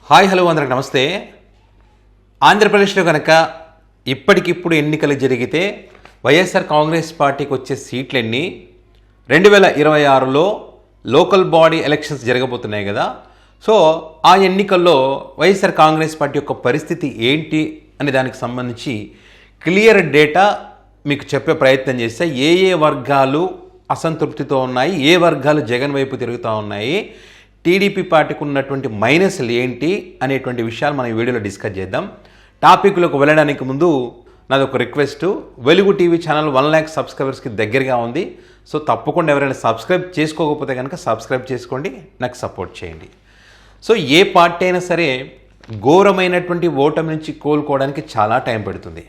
Hi hello అందరికి నమస్తే. ఆంధ్రప్రదేశ్లో కనుక ఇప్పటికిప్పుడు ఎన్నికలు జరిగితే వైఎస్ఆర్ కాంగ్రెస్ పార్టీకి వచ్చే సీట్లన్నీ 2026లో లోకల్ బాడీ ఎలక్షన్స్ జరగబోతున్నాయి కదా. సో ఆ ఎన్నికల్లో వైఎస్ఆర్ కాంగ్రెస్ పార్టీ యొక్క పరిస్థితి ఏంటి అనే దానికి సంబంధించి క్లియర్ డేటా మీకు చెప్పే ప్రయత్నం చేస్తే ఏ వర్గాలు అసంతృప్తితో ఉన్నాయి, ఏ వర్గాలు జగన్ వైపు తిరుగుతూ ఉన్నాయి, టీడీపీ పార్టీకి ఉన్నటువంటి మైనస్లు ఏంటి అనేటువంటి విషయాలు మనం ఈ వీడియోలో డిస్కస్ చేద్దాం. టాపిక్లోకి వెళ్ళడానికి ముందు నాది ఒక రిక్వెస్ట్, వెలుగు టీవీ ఛానల్ 1 lakh సబ్స్క్రైబర్స్కి దగ్గరగా ఉంది. సో తప్పకుండా ఎవరైనా సబ్స్క్రైబ్ చేసుకోకపోతే కనుక సబ్స్క్రైబ్ చేసుకోండి, నాకు సపోర్ట్ చేయండి. సో ఏ పార్టీ అయినా సరే ఘోరమైనటువంటి ఓటమి నుంచి కోలుకోవడానికి చాలా టైం పడుతుంది.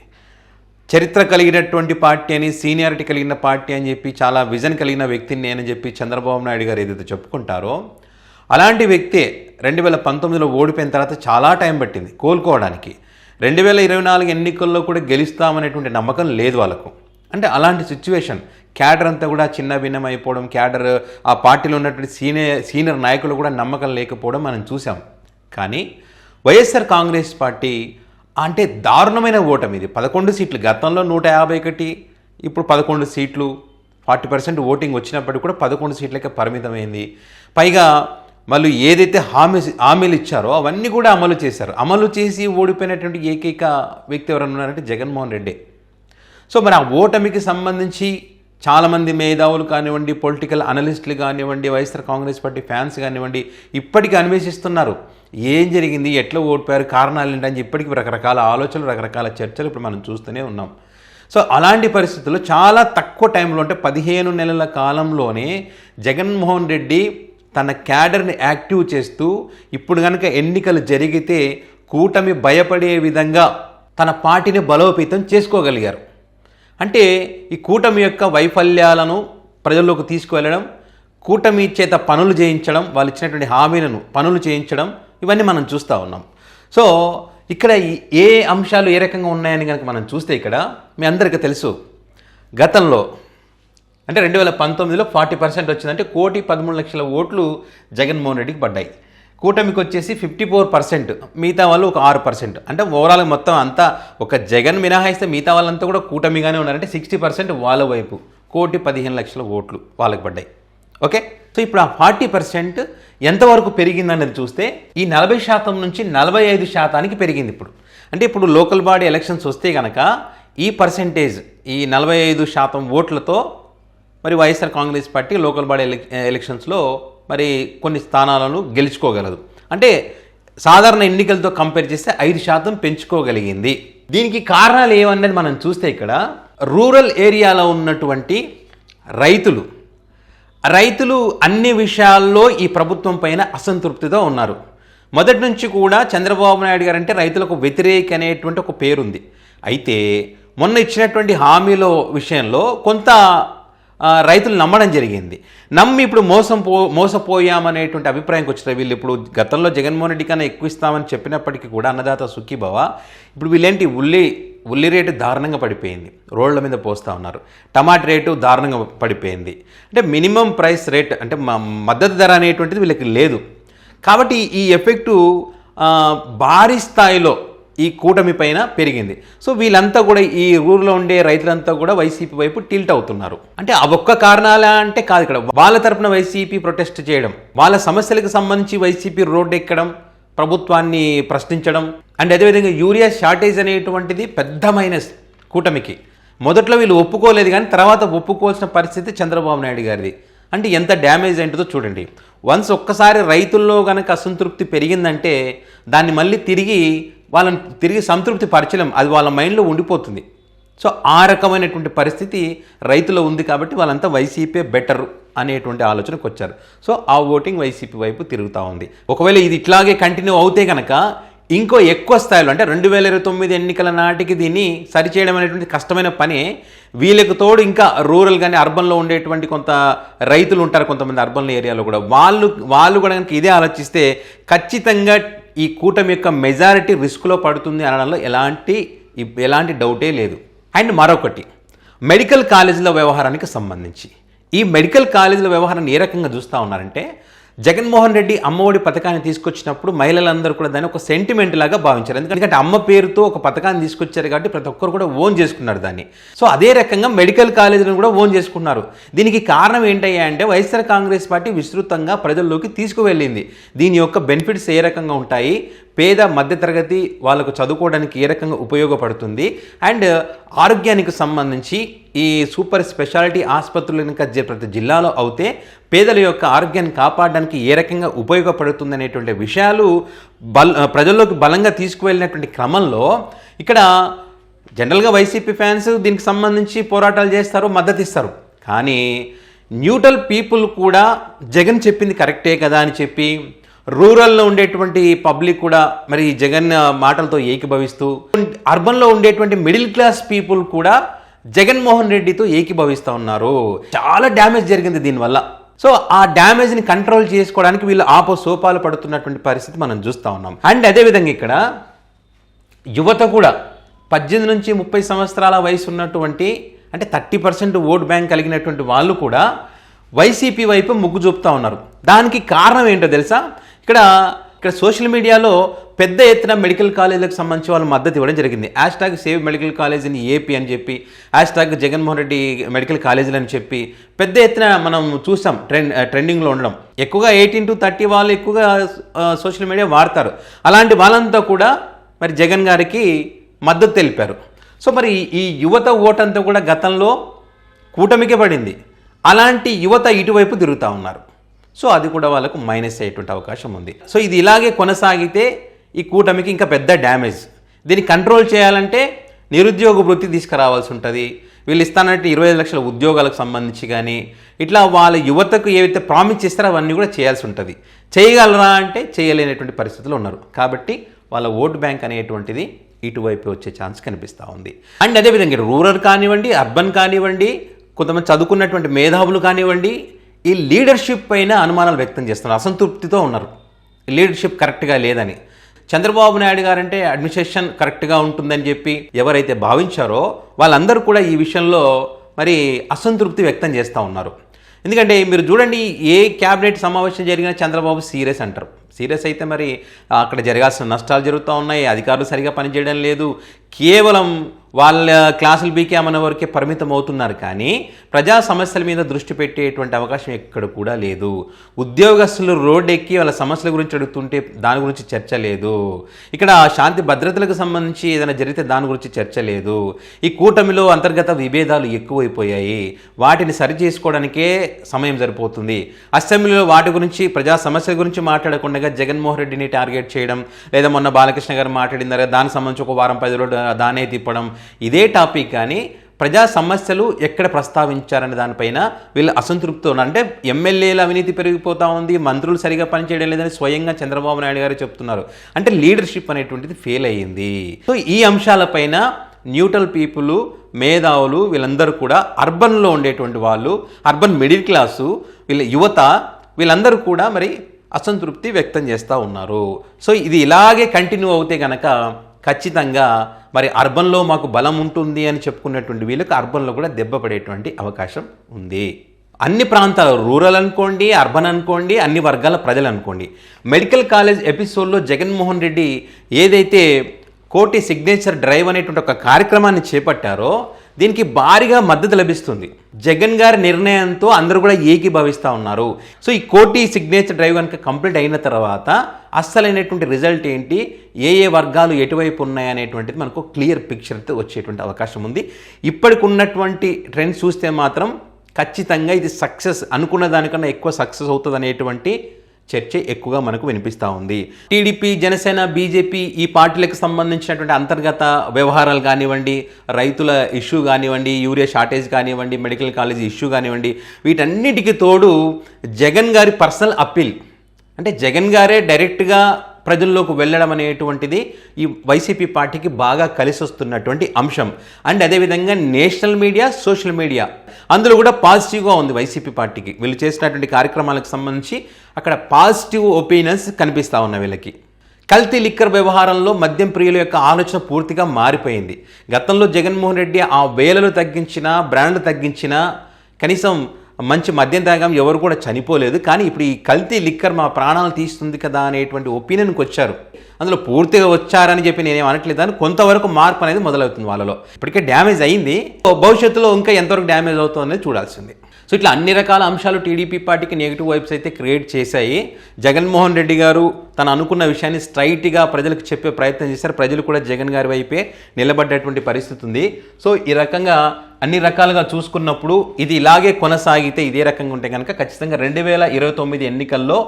చరిత్ర కలిగినటువంటి పార్టీ అని, సీనియారిటీ కలిగిన పార్టీ అని చెప్పి, చాలా విజన్ కలిగిన వ్యక్తిని నేనని చెప్పి చంద్రబాబు నాయుడు గారు ఏదైతే చెప్పుకుంటారో అలాంటి వ్యక్తే 2019లో ఓడిపోయిన తర్వాత చాలా టైం పట్టింది కోలుకోవడానికి. 2024 ఎన్నికల్లో కూడా గెలుస్తామనేటువంటి నమ్మకం లేదు వాళ్ళకు. అంటే అలాంటి సిచ్యువేషన్, క్యాడర్ అంతా కూడా చిన్న భిన్నం అయిపోవడం, క్యాడర్ ఆ పార్టీలో ఉన్నటువంటి సీనియర్ నాయకులు కూడా నమ్మకం లేకపోవడం మనం చూసాం. కానీ వైఎస్ఆర్ కాంగ్రెస్ పార్టీ అంటే దారుణమైన ఓటమి ఇది. 11 సీట్లు, గతంలో 151, ఇప్పుడు 11 సీట్లు, 40% ఓటింగ్ వచ్చినప్పటికీ కూడా 11 సీట్లకే పరిమితమైంది. పైగా మళ్ళీ ఏదైతే హామీలు ఇచ్చారో అవన్నీ కూడా అమలు చేశారు. అమలు చేసి ఓడిపోయినటువంటి ఏకైక వ్యక్తి ఎవరన్నా ఉన్నారంటే జగన్మోహన్ రెడ్డి. సో మరి ఆ ఓటమికి సంబంధించి చాలామంది మేధావులు కానివ్వండి, పొలిటికల్ అనలిస్టులు కానివ్వండి, వైఎస్ఆర్ కాంగ్రెస్ పార్టీ ఫ్యాన్స్ కానివ్వండి ఇప్పటికీ అన్వేషిస్తున్నారు. ఏం జరిగింది, ఎట్లా ఓడిపోయారు, కారణాలు ఏంటని ఇప్పటికీ రకరకాల ఆలోచనలు, రకరకాల చర్చలు ఇప్పుడు మనం చూస్తూనే ఉన్నాం. సో అలాంటి పరిస్థితుల్లో చాలా తక్కువ టైంలో, అంటే 15 నెలల కాలంలోనే జగన్మోహన్ రెడ్డి తన క్యాడర్ని యాక్టివ్ చేస్తూ ఇప్పుడు కనుక ఎన్నికలు జరిగితే కూటమి భయపడే విధంగా తన పార్టీని బలోపేతం చేసుకోగలిగారు. అంటే ఈ కూటమి యొక్క వైఫల్యాలను ప్రజల్లోకి తీసుకువెళ్ళడం, కూటమి చేత పనులు చేయించడం, వాళ్ళు ఇచ్చినటువంటి హామీలను పనులు చేయించడం, ఇవన్నీ మనం చూస్తూ ఉన్నాం. సో ఇక్కడ ఏ అంశాలు ఏ రకంగా ఉన్నాయని కనుక మనం చూస్తే ఇక్కడ మీ అందరికీ తెలుసు, గతంలో అంటే 2019లో 40% వచ్చిందంటే 1,13,00,000 ఓట్లు జగన్మోహన్ రెడ్డికి పడ్డాయి. కూటమికి వచ్చేసి 54%, మిగతా వాళ్ళు ఒక 6%. అంటే ఓవరాల్ మొత్తం అంతా ఒక జగన్ మినహాయిస్తే మిగతా వాళ్ళంతా కూడా కూటమిగానే ఉన్నారంటే 60% వాళ్ళ వైపు, 1,15,00,000 ఓట్లు వాళ్ళకి పడ్డాయి. ఓకే, సో ఇప్పుడు ఆ 40% ఎంతవరకు పెరిగిందనేది చూస్తే ఈ 40% నుంచి 45% పెరిగింది ఇప్పుడు. అంటే ఇప్పుడు లోకల్ బాడీ ఎలక్షన్స్ వస్తే కనుక ఈ పర్సెంటేజ్, ఈ 45% ఓట్లతో మరి YSR Congress party local body ఎలక్షన్స్లో మరి కొన్ని స్థానాలను గెలుచుకోగలదు. అంటే సాధారణ ఎన్నికలతో కంపేర్ చేస్తే 5% పెంచుకోగలిగింది. దీనికి కారణాలు ఏమన్నది మనం చూస్తే ఇక్కడ రూరల్ ఏరియాలో ఉన్నటువంటి రైతులు అన్ని విషయాల్లో ఈ ప్రభుత్వం పైన అసంతృప్తితో ఉన్నారు. మొదటి నుంచి కూడా చంద్రబాబు నాయుడు గారు అంటే రైతులకు వ్యతిరేక అనేటువంటి ఒక పేరుంది. అయితే మొన్న ఇచ్చినటువంటి హామీల విషయంలో కొంత రైతులు నమ్మడం జరిగింది. నమ్మి ఇప్పుడు మోసపోయామనేటువంటి అభిప్రాయంకి వచ్చిన వీళ్ళు ఇప్పుడు గతంలో జగన్మోహన్ రెడ్డి కన్నా ఎక్కువ ఇస్తామని చెప్పినప్పటికీ కూడా అన్నదాత సుఖీభవ, ఇప్పుడు వీళ్ళేంటి ఉల్లి రేటు దారుణంగా పడిపోయింది, రోడ్ల మీద పోస్తూ ఉన్నారు. టమాటా రేటు దారుణంగా పడిపోయింది. అంటే మినిమం ప్రైస్ రేట్ అంటే మద్దతు ధర అనేటువంటిది వీళ్ళకి లేదు. కాబట్టి ఈ ఎఫెక్టు భారీ స్థాయిలో ఈ కూటమి పైన పెరిగింది. సో వీళ్ళంతా కూడా ఈ ఊర్లో ఉండే రైతులంతా కూడా వైసీపీ వైపు టిల్ట్ అవుతున్నారు. అంటే ఆ ఒక్క కారణాలా అంటే కాదు, ఇక్కడ వాళ్ళ తరపున వైసీపీ ప్రొటెస్ట్ చేయడం, వాళ్ళ సమస్యలకు సంబంధించి వైసీపీ రోడ్డు ఎక్కడం, ప్రభుత్వాన్ని ప్రశ్నించడం, అండ్ అదేవిధంగా యూరియా షార్టేజ్ అనేటువంటిది పెద్ద మైనస్ కూటమికి. మొదట్లో వీళ్ళు ఒప్పుకోలేదు, కానీ తర్వాత ఒప్పుకోవాల్సిన పరిస్థితి చంద్రబాబు నాయుడు గారిది. అంటే ఎంత డ్యామేజ్ ఏంటిదో చూడండి. వన్స్ ఒక్కసారి రైతుల్లో కనుక అసంతృప్తి పెరిగిందంటే దాన్ని మళ్ళీ తిరిగి సంతృప్తి పరచలేం, అది వాళ్ళ మైండ్లో ఉండిపోతుంది. సో ఆ రకమైనటువంటి పరిస్థితి రైతులో ఉంది. కాబట్టి వాళ్ళంతా వైసీపీ బెటర్ అనేటువంటి ఆలోచనకు వచ్చారు. సో ఆ ఓటింగ్ వైసీపీ వైపు తిరుగుతూ ఉంది. ఒకవేళ ఇది ఇట్లాగే కంటిన్యూ అవుతే కనుక ఇంకో ఎక్కువ స్థాయిలో, అంటే 2029 ఎన్నికల నాటికి దీన్ని సరిచేయడం అనేటువంటి కష్టమైన పని. వీళ్ళకి తోడు ఇంకా రూరల్ కానీ అర్బన్లో ఉండేటువంటి కొంత రైతులు ఉంటారు, కొంతమంది అర్బన్ ఏరియాలో కూడా, వాళ్ళు కూడా కనుక ఇదే ఆలోచిస్తే ఖచ్చితంగా ఈ కూటమి యొక్క మెజారిటీ రిస్క్లో పడుతుంది అనడంలో ఎలాంటి డౌటే లేదు. అండ్ మరొకటి, మెడికల్ కాలేజీల వ్యవహారానికి సంబంధించి ఈ మెడికల్ కాలేజీల వ్యవహారాన్ని ఏ రకంగా చూస్తూ ఉన్నారంటే, జగన్మోహన్ రెడ్డి అమ్మఒడి పథకాన్ని తీసుకొచ్చినప్పుడు మహిళలందరూ కూడా దాన్ని ఒక సెంటిమెంట్ లాగా భావించారు. ఎందుకంటే అమ్మ పేరుతో ఒక పథకాన్ని తీసుకొచ్చారు కాబట్టి ప్రతి ఒక్కరు కూడా ఓన్ చేసుకున్నారు దాన్ని. సో అదే రకంగా మెడికల్ కాలేజీలను కూడా ఓన్ చేసుకున్నారు. దీనికి కారణం ఏంటయ్యా అంటే వైఎస్ఆర్ కాంగ్రెస్ పార్టీ విస్తృతంగా ప్రజల్లోకి తీసుకువెళ్ళింది. దీని యొక్క బెనిఫిట్స్ ఏ రకంగా ఉంటాయి, పేద మధ్యతరగతి వాళ్ళకు చదువుకోవడానికి ఏ రకంగా ఉపయోగపడుతుంది, అండ్ ఆరోగ్యానికి సంబంధించి ఈ సూపర్ స్పెషాలిటీ ఆసుపత్రులు కనుక ప్రతి జిల్లాలో అవుతే పేదల యొక్క ఆరోగ్యాన్ని కాపాడడానికి ఏ రకంగా ఉపయోగపడుతుంది అనేటువంటి విషయాలు ప్రజల్లోకి బలంగా తీసుకువెళ్ళినటువంటి క్రమంలో ఇక్కడ జనరల్గా వైసీపీ ఫ్యాన్స్ దీనికి సంబంధించి పోరాటాలు చేస్తారు, మద్దతు ఇస్తారు. కానీ న్యూట్రల్ పీపుల్ కూడా జగన్ చెప్పింది కరెక్టే కదా అని చెప్పి రూరల్లో ఉండేటువంటి పబ్లిక్ కూడా మరి జగన్ మాటలతో ఏకీభవిస్తూ, అర్బన్లో ఉండేటువంటి మిడిల్ క్లాస్ పీపుల్ కూడా జగన్మోహన్ రెడ్డితో ఏకీభవిస్తూ ఉన్నారు. చాలా డ్యామేజ్ జరిగింది దీనివల్ల. సో ఆ డ్యామేజ్ని కంట్రోల్ చేసుకోవడానికి వీళ్ళు సోపాలు పడుతున్నటువంటి పరిస్థితి మనం చూస్తూ ఉన్నాం. అండ్ అదేవిధంగా ఇక్కడ యువత కూడా 18 నుంచి 30 సంవత్సరాల వయసు ఉన్నటువంటి అంటే 30% ఓట్ బ్యాంక్ కలిగినటువంటి వాళ్ళు కూడా వైసీపీ వైపు మొగ్గు చూపుతూ ఉన్నారు. దానికి కారణం ఏంటో తెలుసా? ఇక్కడ సోషల్ మీడియాలో పెద్ద ఎత్తున మెడికల్ కాలేజీలకు సంబంధించి వాళ్ళు మద్దతు ఇవ్వడం జరిగింది. Hashtag save medical college in AP అని చెప్పి, హ్యాష్ట్యాగ్ జగన్మోహన్ రెడ్డి మెడికల్ కాలేజీలు అని చెప్పి పెద్ద ఎత్తున మనం చూసాం ట్రెండింగ్లో ఉండడం. ఎక్కువగా 18 to 30 వాళ్ళు ఎక్కువగా సోషల్ మీడియా వాడతారు. అలాంటి వాళ్ళంతా కూడా మరి జగన్ గారికి మద్దతు తెలిపారు. సో మరి ఈ యువత ఓటంతా కూడా గతంలో కూటమికే పడింది. అలాంటి యువత ఇటువైపు తిరుగుతూ ఉన్నారు. సో అది కూడా వాళ్ళకు మైనస్ అయ్యేటువంటి అవకాశం ఉంది. సో ఇది ఇలాగే కొనసాగితే ఈ కూటమికి ఇంకా పెద్ద డ్యామేజ్. దీన్ని కంట్రోల్ చేయాలంటే నిరుద్యోగ వృత్తి తీసుకురావాల్సి ఉంటుంది. వీళ్ళు ఇస్తానంటే 25 లక్షల ఉద్యోగాలకు సంబంధించి కానీ ఇట్లా వాళ్ళ యువతకు ఏవైతే ప్రామిస్ చేస్తారో అవన్నీ కూడా చేయాల్సి ఉంటుంది. చేయగలరా అంటే చేయలేనటువంటి పరిస్థితులు ఉన్నారు. కాబట్టి వాళ్ళ ఓటు బ్యాంక్ అనేటువంటిది ఇటువైపు వచ్చే ఛాన్స్ కనిపిస్తూ ఉంది. అండ్ అదేవిధంగా రూరల్ కానివ్వండి, అర్బన్ కానివ్వండి, కొంతమంది చదువుకున్నటువంటి మేధావులు కానివ్వండి, ఈ లీడర్షిప్ పైన అనుమానాలు వ్యక్తం చేస్తున్నారు, అసంతృప్తితో ఉన్నారు. లీడర్షిప్ కరెక్ట్గా లేదని. చంద్రబాబు నాయుడు గారంటే అడ్మినిస్ట్రేషన్ కరెక్ట్గా ఉంటుందని చెప్పి ఎవరైతే భావించారో వాళ్ళందరూ కూడా ఈ విషయంలో మరి అసంతృప్తి వ్యక్తం చేస్తూ ఉన్నారు. ఎందుకంటే మీరు చూడండి, ఏ క్యాబినెట్ సమావేశం జరిగినా చంద్రబాబు సీరియస్ అంటారు. సీరియస్ అయితే మరి అక్కడ జరగాల్సిన నష్టాలు జరుగుతూ ఉన్నాయి, అధికారులు సరిగా పనిచేయడం లేదు, కేవలం వాళ్ళ క్లాసులు బీకేమన్న వరకే పరిమితం అవుతున్నారు. కానీ ప్రజా సమస్యల మీద దృష్టి పెట్టేటువంటి అవకాశం ఎక్కడ కూడా లేదు. ఉద్యోగస్తులు రోడ్డు ఎక్కి వాళ్ళ సమస్యల గురించి అడుగుతుంటే దాని గురించి చర్చ లేదు. ఇక్కడ శాంతి భద్రతలకు సంబంధించి ఏదైనా జరిగితే దాని గురించి చర్చ లేదు. ఈ కూటమిలో అంతర్గత విభేదాలు ఎక్కువైపోయాయి. వాటిని సరి చేసుకోవడానికే సమయం సరిపోతుంది. అసెంబ్లీలో వాటి గురించి ప్రజా సమస్యల గురించి మాట్లాడకుండా జగన్మోహన్ రెడ్డిని టార్గెట్ చేయడం, లేదా మొన్న బాలకృష్ణ గారు మాట్లాడినారు దానికి సంబంధించి ఒక వారం 10 రోజులు దానే తిప్పడం, ఇదే టాపిక్. కానీ ప్రజా సమస్యలు ఎక్కడ ప్రస్తావించారనే దానిపైన వీళ్ళు అసంతృప్తితో ఉన్నారు. అంటే ఎమ్మెల్యేల అవినీతి పెరిగిపోతూ ఉంది, మంత్రులు సరిగా పనిచేయడం లేదని స్వయంగా చంద్రబాబు నాయుడు గారు చెప్తున్నారు. అంటే లీడర్షిప్ అనేటువంటిది ఫెయిల్ అయ్యింది. సో ఈ అంశాలపైన న్యూట్రల్ పీపుల్, మేధావులు వీళ్ళందరూ కూడా అర్బన్లో ఉండేటువంటి వాళ్ళు, అర్బన్ మిడిల్ క్లాసు, వీళ్ళ యువత వీళ్ళందరూ కూడా మరి అసంతృప్తి వ్యక్తం చేస్తూ ఉన్నారు. సో ఇది ఇలాగే కంటిన్యూ అవుతే కనుక ఖచ్చితంగా మరి అర్బన్లో మాకు బలం ఉంటుంది అని చెప్పుకున్నటువంటి వీళ్ళకి అర్బన్లో కూడా దెబ్బ పడేటువంటి అవకాశం ఉంది. అన్ని ప్రాంతాలు, రూరల్ అనుకోండి, అర్బన్ అనుకోండి, అన్ని వర్గాల ప్రజలు అనుకోండి, మెడికల్ కాలేజ్ ఎపిసోడ్లో జగన్మోహన్ రెడ్డి ఏదైతే కోటి సిగ్నేచర్ డ్రైవ్ అనేటువంటి ఒక కార్యక్రమాన్ని చేపట్టారో దీనికి భారీగా మద్దతు లభిస్తుంది. జగన్ గారి నిర్ణయంతో అందరూ కూడా ఏకీభవిస్తూ ఉన్నారు. సో ఈ కోటి సిగ్నేచర్ డ్రైవ్ కనుక కంప్లీట్ అయిన తర్వాత అస్సలైనటువంటి రిజల్ట్ ఏంటి, ఏ వర్గాలు ఎటువైపు ఉన్నాయి అనేటువంటిది మనకు క్లియర్ పిక్చర్తో వచ్చేటువంటి అవకాశం ఉంది. ఇప్పటికి ఉన్నటువంటి ట్రెండ్స్ చూస్తే మాత్రం ఖచ్చితంగా ఇది సక్సెస్, అనుకున్న దానికన్నా ఎక్కువ సక్సెస్ అవుతుంది అనేటువంటి చర్చ ఎక్కువగా మనకు వినిపిస్తూ ఉంది. టీడీపీ, జనసేన, బీజేపీ ఈ పార్టీలకు సంబంధించినటువంటి అంతర్గత వ్యవహారాలు కానివ్వండి, రైతుల ఇష్యూ కానివ్వండి, యూరియా షార్టేజ్ కానివ్వండి, మెడికల్ కాలేజీ ఇష్యూ కానివ్వండి, వీటన్నిటికీ తోడు జగన్ గారి పర్సనల్ అప్పీల్, అంటే జగన్ గారే డైరెక్ట్గా ప్రజల్లోకి వెళ్ళడం అనేటువంటిది ఈ వైసీపీ పార్టీకి బాగా కలిసి వస్తున్నటువంటి అంశం. అండ్ అదేవిధంగా నేషనల్ మీడియా, సోషల్ మీడియా అందులో కూడా పాజిటివ్గా ఉంది వైసీపీ పార్టీకి. వీళ్ళు చేసినటువంటి కార్యక్రమాలకు సంబంధించి అక్కడ పాజిటివ్ ఒపీనియన్స్ కనిపిస్తూ ఉన్నాయి వీళ్ళకి. కల్తీ లిక్కర్ వ్యవహారంలో మద్యం ప్రియుల యొక్క ఆలోచన పూర్తిగా మారిపోయింది. గతంలో జగన్మోహన్ రెడ్డి ఆ వేలలు తగ్గించినా, బ్రాండ్లు తగ్గించినా, కనీసం మంచి మద్యం తాగాం, ఎవరు కూడా చనిపోలేదు, కానీ ఇప్పుడు ఈ కల్తీ లిక్కర్ మా ప్రాణాలు తీస్తుంది కదా అనేటువంటి ఒపీనియన్కి వచ్చారు. అందులో పూర్తిగా వచ్చారని చెప్పి నేనేం అనట్లేదు, అని కొంతవరకు మార్పు అనేది మొదలవుతుంది వాళ్ళలో. ఇప్పటికే డ్యామేజ్ అయింది, భవిష్యత్తులో ఇంకా ఎంతవరకు డ్యామేజ్ అవుతుంది అనేది చూడాల్సింది. సో ఇట్లా అన్ని రకాల అంశాలు టీడీపీ పార్టీకి నెగిటివ్ వైబ్స్ అయితే క్రియేట్ చేశాయి. జగన్మోహన్ రెడ్డి గారు తను అనుకున్న విషయాన్ని స్ట్రైట్గా ప్రజలకు చెప్పే ప్రయత్నం చేశారు. ప్రజలు కూడా జగన్ గారి వైపే నిలబడ్డటువంటి పరిస్థితి ఉంది. సో ఈ రకంగా అన్ని రకాలుగా చూసుకున్నప్పుడు ఇది ఇలాగే కొనసాగితే, ఇదే రకంగా ఉంటే కనుక ఖచ్చితంగా 2029 ఎన్నికల్లో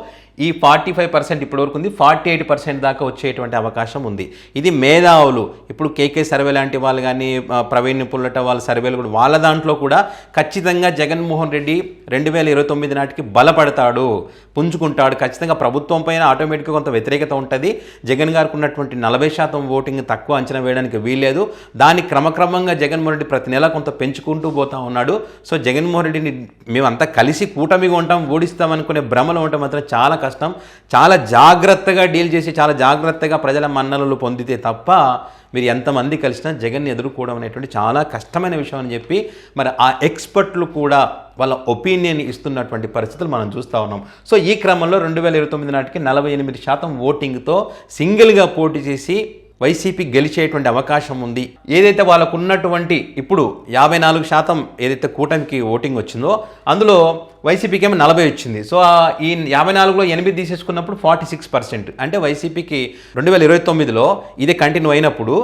ఈ 45% ఇప్పటివరకు ఉంది, 48% దాకా వచ్చేటువంటి అవకాశం ఉంది. ఇది మేధావులు ఇప్పుడు కేకే సర్వే లాంటి వాళ్ళు కానీ, ప్రవీణ్ పుల్లట వాళ్ళ సర్వేలు కూడా, వాళ్ళ దాంట్లో కూడా ఖచ్చితంగా జగన్మోహన్ రెడ్డి 2029 నాటికి బలపడతాడు, పుంజుకుంటాడు. ఖచ్చితంగా ప్రభుత్వం పైన ఆటోమేటిక్గా కొంత వ్యతిరేకత ఉంటుంది. జగన్ గారికి ఉన్నటువంటి 40% ఓటింగ్ తక్కువ అంచనా వేయడానికి వీల్లేదు. దాన్ని క్రమక్రమంగా జగన్మోహన్ రెడ్డి ప్రతి నెల కొంత పెంచుకుంటూ పోతా ఉన్నాడు. సో జగన్మోహన్ రెడ్డిని మేమంతా కలిసి కూటమిగా ఉంటాం, ఓడిస్తామనుకునే భ్రమలో ఉంటాం మాత్రం చాలా కష్టం. చాలా జాగ్రత్తగా డీల్ చేసి, చాలా జాగ్రత్తగా ప్రజల మన్ననలు పొందితే తప్ప మీరు ఎంతమంది కలిసినా జగన్ని ఎదుర్కోవడం అనేటువంటి చాలా కష్టమైన విషయం అని చెప్పి మరి ఆ ఎక్స్పర్ట్లు కూడా వాళ్ళ ఒపీనియన్ ఇస్తున్నటువంటి పరిస్థితులు మనం చూస్తూ ఉన్నాం. సో ఈ క్రమంలో 2029 నాటికి 48% ఓటింగ్తో సింగిల్గా పోటీ చేసి వైసీపీ గెలిచేటువంటి అవకాశం ఉంది. ఏదైతే వాళ్ళకు ఉన్నటువంటి ఇప్పుడు 54% ఏదైతే కూటమికి ఓటింగ్ వచ్చిందో అందులో వైసీపీకి ఏమో 40 వచ్చింది. సో ఈ 54లో 8 తీసేసుకున్నప్పుడు 46%. అంటే వైసీపీకి 2029లో ఇదే కంటిన్యూ అయినప్పుడు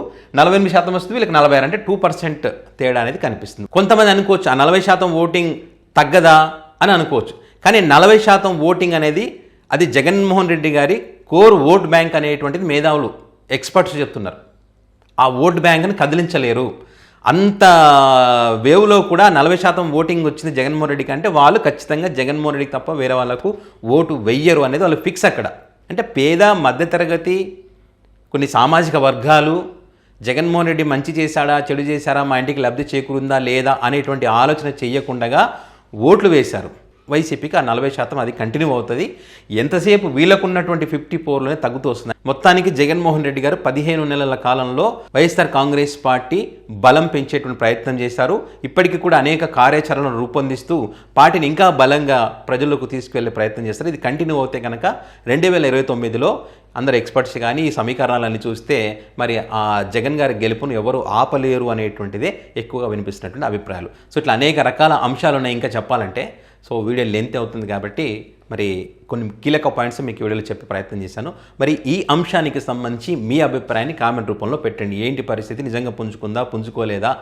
48% వస్తుంది, వీళ్ళకి 46, అంటే 2% తేడా అనేది కనిపిస్తుంది. కొంతమంది అనుకోవచ్చు ఆ 40% ఓటింగ్ తగ్గదా అని అనుకోవచ్చు, కానీ 40% ఓటింగ్ అనేది అది జగన్మోహన్ రెడ్డి గారి కోర్ ఓట్ బ్యాంక్ అనేటువంటిది మేధావులు ఎక్స్పర్ట్స్ చెప్తున్నారు. ఆ ఓట్ బ్యాంక్ని కదిలించలేరు. అంత వేవ్లో కూడా 40% ఓటింగ్ వచ్చింది జగన్మోహన్ రెడ్డికి అంటే వాళ్ళు ఖచ్చితంగా జగన్మోహన్ రెడ్డికి తప్ప వేరే వాళ్ళకు ఓటు వెయ్యరు అనేది వాళ్ళు ఫిక్స్ అక్కడ. అంటే పేద మధ్యతరగతి కొన్ని సామాజిక వర్గాలు జగన్మోహన్ రెడ్డి మంచి చేశాడా చెడు చేశారా, మా ఇంటికి లబ్ధి చేకూరుందా లేదా అనేటువంటి ఆలోచన చేయకుండా ఓట్లు వేశారు. వైసీపీకి ఆ 40% అది కంటిన్యూ అవుతుంది. ఎంతసేపు వీళ్ళకున్నటువంటి 54లోనే తగ్గుతూ వస్తుంది. మొత్తానికి జగన్మోహన్ రెడ్డి గారు 15 నెలల కాలంలో వైఎస్ఆర్ కాంగ్రెస్ పార్టీ బలం పెంచేటువంటి ప్రయత్నం చేశారు. ఇప్పటికీ కూడా అనేక కార్యాచరణను రూపొందిస్తూ పార్టీని ఇంకా బలంగా ప్రజల్లోకి తీసుకువెళ్లే ప్రయత్నం చేస్తారు. ఇది కంటిన్యూ అవుతే కనుక 2029లో అందరు ఎక్స్పర్ట్స్ కానీ ఈ సమీకరణాలన్నీ చూస్తే మరి ఆ జగన్ గారి గెలుపును ఎవరు ఆపలేరు అనేటువంటిదే ఎక్కువగా వినిపిస్తున్నటువంటి అభిప్రాయాలు. సో ఇట్లా అనేక రకాల అంశాలు ఉన్నాయి ఇంకా చెప్పాలంటే. సో వీడియో లెంత్ అవుతుంది కాబట్టి మరి కొన్ని కీలక పాయింట్స్ మీకు వీడియోలో చెప్పే ప్రయత్నం చేశాను. మరి ఈ అంశానికి సంబంధించి మీ అభిప్రాయాన్ని కామెంట్ రూపంలో పెట్టండి. ఏంటి పరిస్థితి, నిజంగా పుంజుకుందా పుంజుకోలేదా,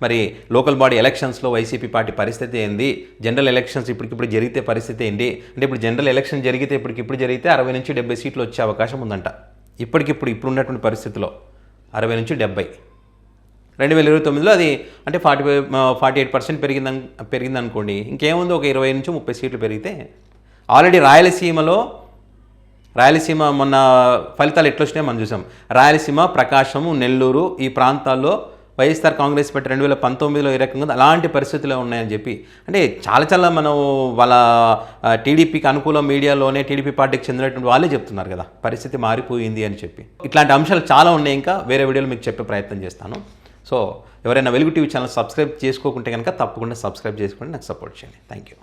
మరి లోకల్ బాడీ ఎలక్షన్స్లో వైసీపీ పార్టీ పరిస్థితి ఏంది, జనరల్ ఎలక్షన్స్ ఇప్పటికిప్పుడు జరిగితే పరిస్థితి ఏంటి, అంటే ఇప్పుడు జనరల్ ఎలక్షన్ జరిగితే ఇప్పటికిప్పుడు జరిగితే 60 నుంచి 70 సీట్లు వచ్చే అవకాశం ఉందంట. ఇప్పుడు ఉన్నటువంటి పరిస్థితిలో 60 నుంచి 70. 2029లో అది అంటే 48% పెరిగింది అనుకోండి. ఇంకేముంది, ఒక 20 నుంచి 30 సీట్లు పెరిగితే ఆల్రెడీ రాయలసీమ మొన్న ఫలితాలు ఎట్లొచ్చినాయో మనం చూసాం. రాయలసీమ, ప్రకాశము, నెల్లూరు ఈ ప్రాంతాల్లో వైఎస్ఆర్ కాంగ్రెస్ పార్టీ 2019లో ఏ రకంగా అలాంటి పరిస్థితులు ఉన్నాయని చెప్పి, అంటే చాలా మనం వాళ్ళ టీడీపీకి అనుకూల మీడియాలోనే టీడీపీ పార్టీకి చెందినటువంటి వాళ్ళే చెప్తున్నారు కదా పరిస్థితి మారిపోయింది అని చెప్పి. ఇట్లాంటి అంశాలు చాలా ఉన్నాయి. ఇంకా వేరే వీడియోలో మీకు చెప్పే ప్రయత్నం చేస్తాను. సో ఎవరైనా వెలుగు టీవీ ఛానల్ సబ్స్క్రైబ్ చేసుకోకుంటే కనుక తప్పకుండా సబ్స్క్రైబ్ చేసుకోండి, నాకు సపోర్ట్ చేయండి. Thank you.